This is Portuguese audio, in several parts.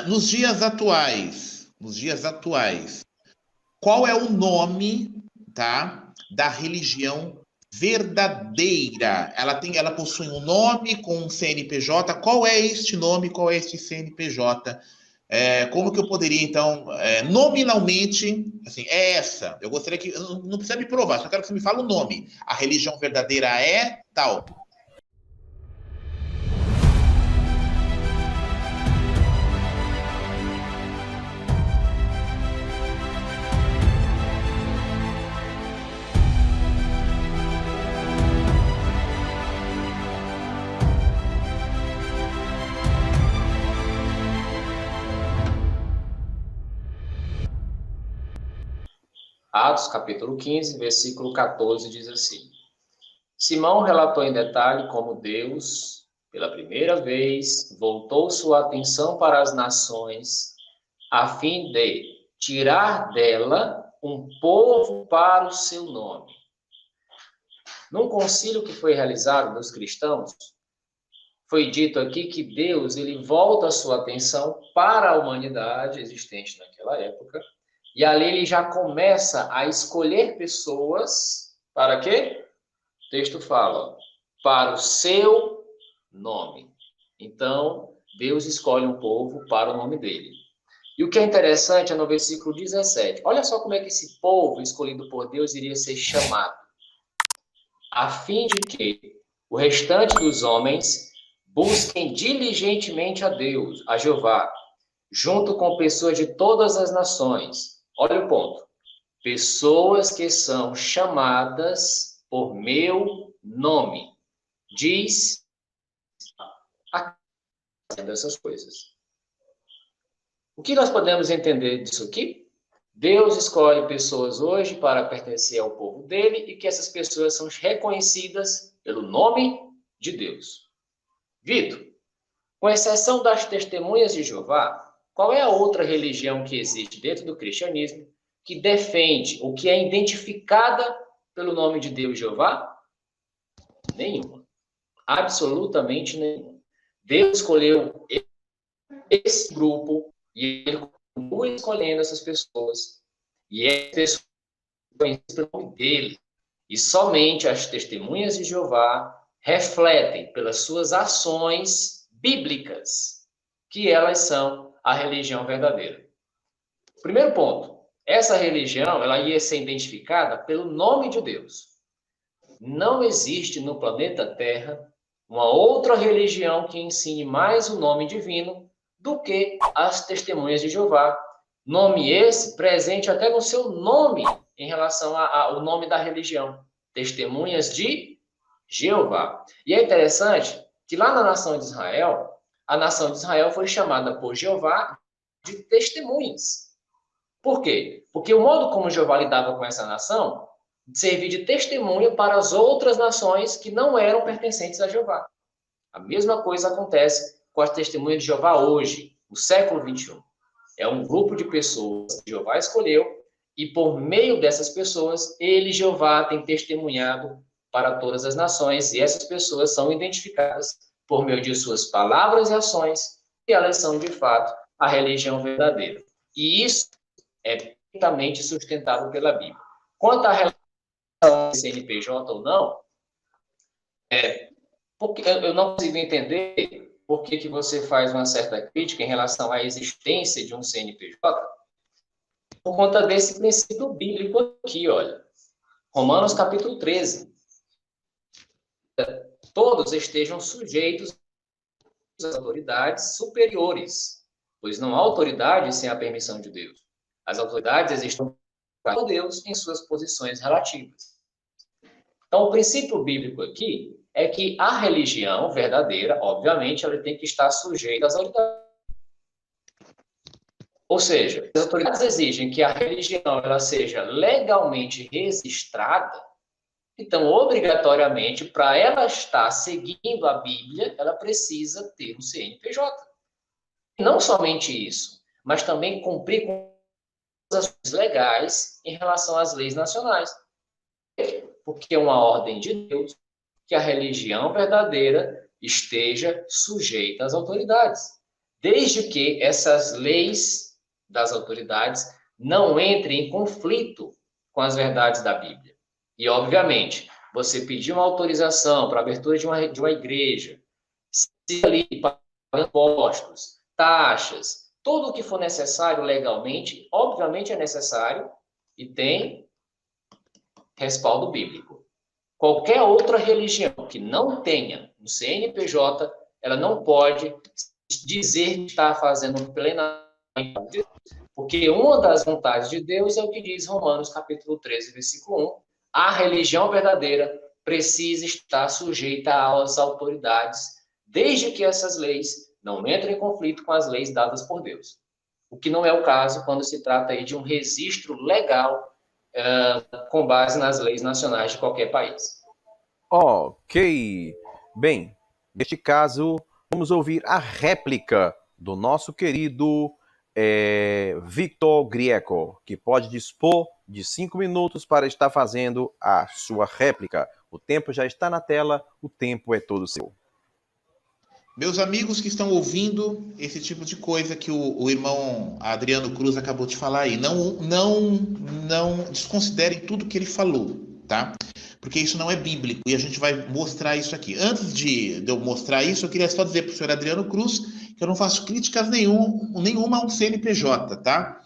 nos dias atuais, qual é o nome, tá, da religião verdadeira? Ela possui um nome com um CNPJ. Qual é este nome? Qual é este CNPJ? Como que eu poderia, então, nominalmente, assim, é essa. Eu gostaria que, não precisa me provar, só quero que você me fale o nome. A religião verdadeira é tal. Atos, capítulo 15, versículo 14, diz assim: Simão relatou em detalhe como Deus, pela primeira vez, voltou sua atenção para as nações, a fim de tirar dela um povo para o seu nome. Num concílio que foi realizado dos cristãos, foi dito aqui que Deus ele volta a sua atenção para a humanidade existente naquela época, e ali ele já começa a escolher pessoas para quê? O texto fala, para o seu nome. Então, Deus escolhe um povo para o nome dele. E o que é interessante é no versículo 17. Olha só como é que esse povo escolhido por Deus iria ser chamado. A fim de que o restante dos homens busquem diligentemente a Deus, a Jeová, junto com pessoas de todas as nações. Olha o ponto. Pessoas que são chamadas por meu nome. Diz dessas coisas. O que nós podemos entender disso aqui? Deus escolhe pessoas hoje para pertencer ao povo dele e que essas pessoas são reconhecidas pelo nome de Deus. Vitor, com exceção das testemunhas de Jeová, qual é a outra religião que existe dentro do cristianismo que defende ou que é identificada pelo nome de Deus Jeová? Nenhuma. Absolutamente nenhuma. Deus escolheu esse grupo e ele continua escolhendo essas pessoas. E essas pessoas conhecidas pelo nome dele. E somente as testemunhas de Jeová refletem pelas suas ações bíblicas que elas são a religião verdadeira. Primeiro ponto, essa religião ela ia ser identificada pelo nome de Deus. Não existe no planeta Terra uma outra religião que ensine mais o nome divino do que as testemunhas de Jeová. Nome esse presente até no seu nome em relação ao nome da religião. Testemunhas de Jeová. E é interessante que lá na nação de Israel, a nação de Israel foi chamada por Jeová de testemunhas. Por quê? Porque o modo como Jeová lidava com essa nação servia de testemunha para as outras nações que não eram pertencentes a Jeová. A mesma coisa acontece com as testemunhas de Jeová hoje, no século 21. É um grupo de pessoas que Jeová escolheu e por meio dessas pessoas, ele, Jeová, tem testemunhado para todas as nações e essas pessoas são identificadas por meio de suas palavras e ações e elas são, de fato, a religião verdadeira. E isso é perfeitamente sustentado pela Bíblia. Quanto à relação CNPJ ou não, porque eu não consigo entender por que você faz uma certa crítica em relação à existência de um CNPJ, por conta desse princípio bíblico aqui, olha. Romanos capítulo 13. Todos estejam sujeitos às autoridades superiores, pois não há autoridade sem a permissão de Deus. As autoridades existem por Deus em suas posições relativas. Então, o princípio bíblico aqui é que a religião verdadeira, obviamente, ela tem que estar sujeita às autoridades. Ou seja, as autoridades exigem que a religião ela seja legalmente registrada, então, obrigatoriamente, para ela estar seguindo a Bíblia, ela precisa ter um CNPJ. E não somente isso, mas também cumprir com as ações legais em relação às leis nacionais. Porque é uma ordem de Deus que a religião verdadeira esteja sujeita às autoridades. desde que essas leis das autoridades não entrem em conflito com as verdades da Bíblia. E, obviamente, você pedir uma autorização para a abertura de uma igreja, se ali pagando impostos, taxas, tudo o que for necessário legalmente, obviamente é necessário e tem respaldo bíblico. Qualquer outra religião que não tenha no CNPJ, ela não pode dizer que está fazendo plenamente, porque uma das vontades de Deus é o que diz Romanos capítulo 13, versículo 1, a religião verdadeira precisa estar sujeita às autoridades, desde que essas leis não entrem em conflito com as leis dadas por Deus. O que não é o caso quando se trata aí de um registro legal com base nas leis nacionais de qualquer país. Ok. Bem, neste caso, vamos ouvir a réplica do nosso querido Victor Grieco, que pode dispor de 5 minutos para estar fazendo a sua réplica. O tempo já está na tela, o tempo é todo seu. Meus amigos que estão ouvindo esse tipo de coisa que o irmão Adriano Cruz acabou de falar aí, não desconsiderem tudo que ele falou, tá? Porque isso não é bíblico e a gente vai mostrar isso aqui. Antes de eu mostrar isso, eu queria só dizer para o senhor Adriano Cruz que eu não faço críticas nenhuma a um CNPJ, tá?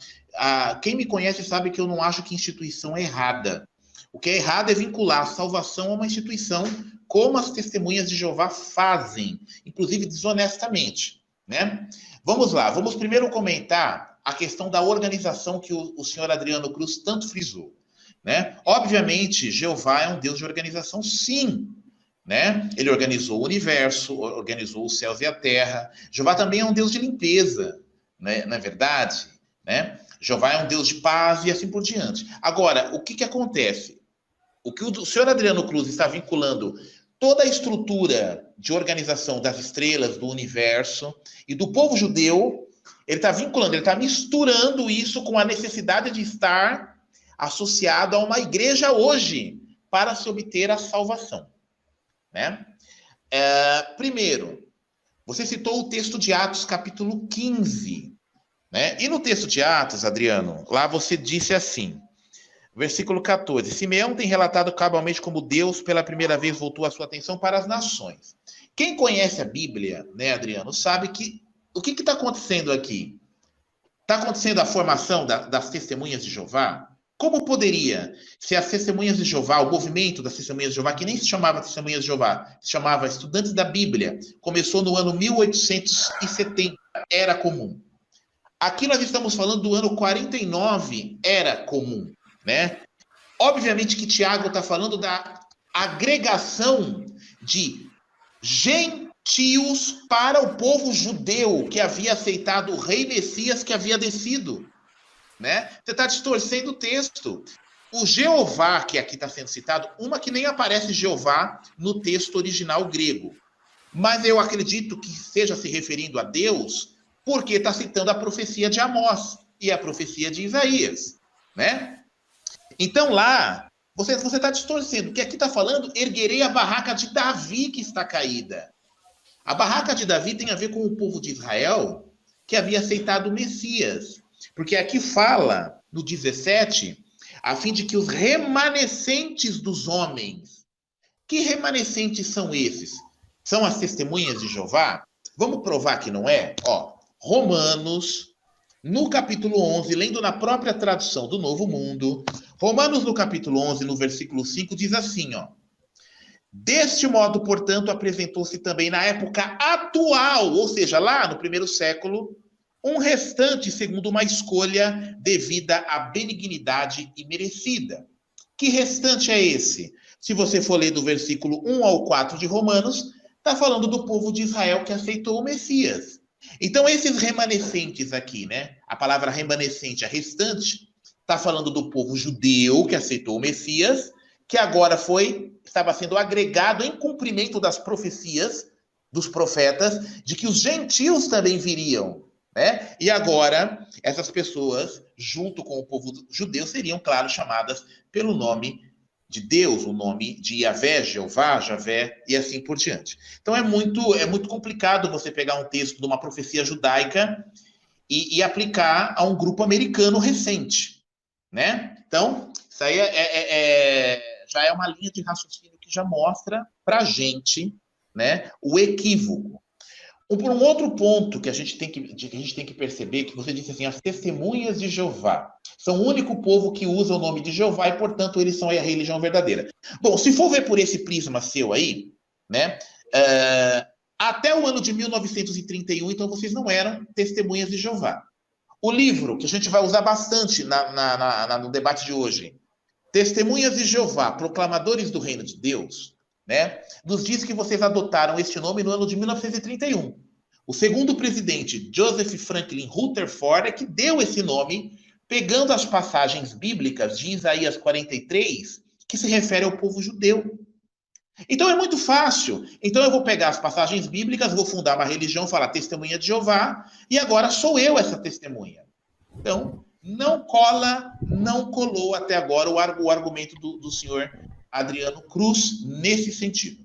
Quem me conhece sabe que eu não acho que instituição é errada. O que é errado é vincular a salvação a uma instituição, como as testemunhas de Jeová fazem, inclusive desonestamente, né? Vamos lá, vamos primeiro comentar a questão da organização que o senhor Adriano Cruz tanto frisou, né? Obviamente, Jeová é um Deus de organização, sim, né? Ele organizou o universo, organizou os céus e a terra. Jeová também é um Deus de limpeza, né? Não é verdade, né? Jeová é um Deus de paz e assim por diante. Agora, o que acontece? O que o senhor Adriano Cruz está vinculando toda a estrutura de organização das estrelas, do universo e do povo judeu, ele está vinculando, ele está misturando isso com a necessidade de estar associado a uma igreja hoje para se obter a salvação, né? Primeiro, você citou o texto de Atos, capítulo 15, né? E no texto de Atos, Adriano, lá você disse assim, versículo 14, Simeão tem relatado cabalmente como Deus pela primeira vez voltou a sua atenção para as nações. Quem conhece a Bíblia, né, Adriano, sabe que o que está acontecendo aqui? Está acontecendo a formação das testemunhas de Jeová? Como poderia, se as testemunhas de Jeová, o movimento das testemunhas de Jeová, que nem se chamava testemunhas de Jeová, se chamava Estudantes da Bíblia, começou no ano 1870, era comum. Aqui nós estamos falando do ano 49, era comum, né? Obviamente que Tiago está falando da agregação de gentios para o povo judeu que havia aceitado o rei Messias que havia descido, né? Você está distorcendo o texto. O Jeová, que aqui está sendo citado, uma que nem aparece Jeová no texto original grego. Mas eu acredito que esteja se referindo a Deus porque está citando a profecia de Amós e a profecia de Isaías, né? Então lá, você está distorcendo, porque aqui está falando, erguerei a barraca de Davi que está caída. A barraca de Davi tem a ver com o povo de Israel que havia aceitado o Messias. Porque aqui fala, no 17, a fim de que os remanescentes dos homens, que remanescentes são esses? São as testemunhas de Jeová? Vamos provar que não é? Ó, Romanos, no capítulo 11, lendo na própria tradução do Novo Mundo, Romanos no capítulo 11, no versículo 5, diz assim, ó. Deste modo, portanto, apresentou-se também na época atual, ou seja, lá no primeiro século, um restante segundo uma escolha devida à benignidade e merecida. Que restante é esse? Se você for ler do versículo 1 ao 4 de Romanos, está falando do povo de Israel que aceitou o Messias. Então, esses remanescentes aqui, né? A palavra remanescente, a restante, está falando do povo judeu que aceitou o Messias, que agora estava sendo agregado em cumprimento das profecias dos profetas, de que os gentios também viriam, né? E agora, essas pessoas, junto com o povo judeu, seriam, claro, chamadas pelo nome de Deus, o nome de Yahvé, Jeová, Javé, e assim por diante. Então é muito complicado você pegar um texto de uma profecia judaica e aplicar a um grupo americano recente, né? Então, isso aí já é uma linha de raciocínio que já mostra para a gente, né, o equívoco. Um outro ponto que a gente tem que perceber, que você disse assim, as testemunhas de Jeová são o único povo que usa o nome de Jeová e, portanto, eles são a religião verdadeira. Bom, se for ver por esse prisma seu aí, né, até o ano de 1931, então vocês não eram testemunhas de Jeová. O livro, que a gente vai usar bastante no debate de hoje, Testemunhas de Jeová, Proclamadores do Reino de Deus, né, nos diz que vocês adotaram este nome no ano de 1931. O segundo presidente, Joseph Franklin Rutherford, é que deu esse nome, pegando as passagens bíblicas de Isaías 43, que se refere ao povo judeu. Então é muito fácil. Então eu vou pegar as passagens bíblicas, vou fundar uma religião, falar testemunha de Jeová, e agora sou eu essa testemunha. Então, não colou até agora o argumento do senhor Adriano Cruz nesse sentido.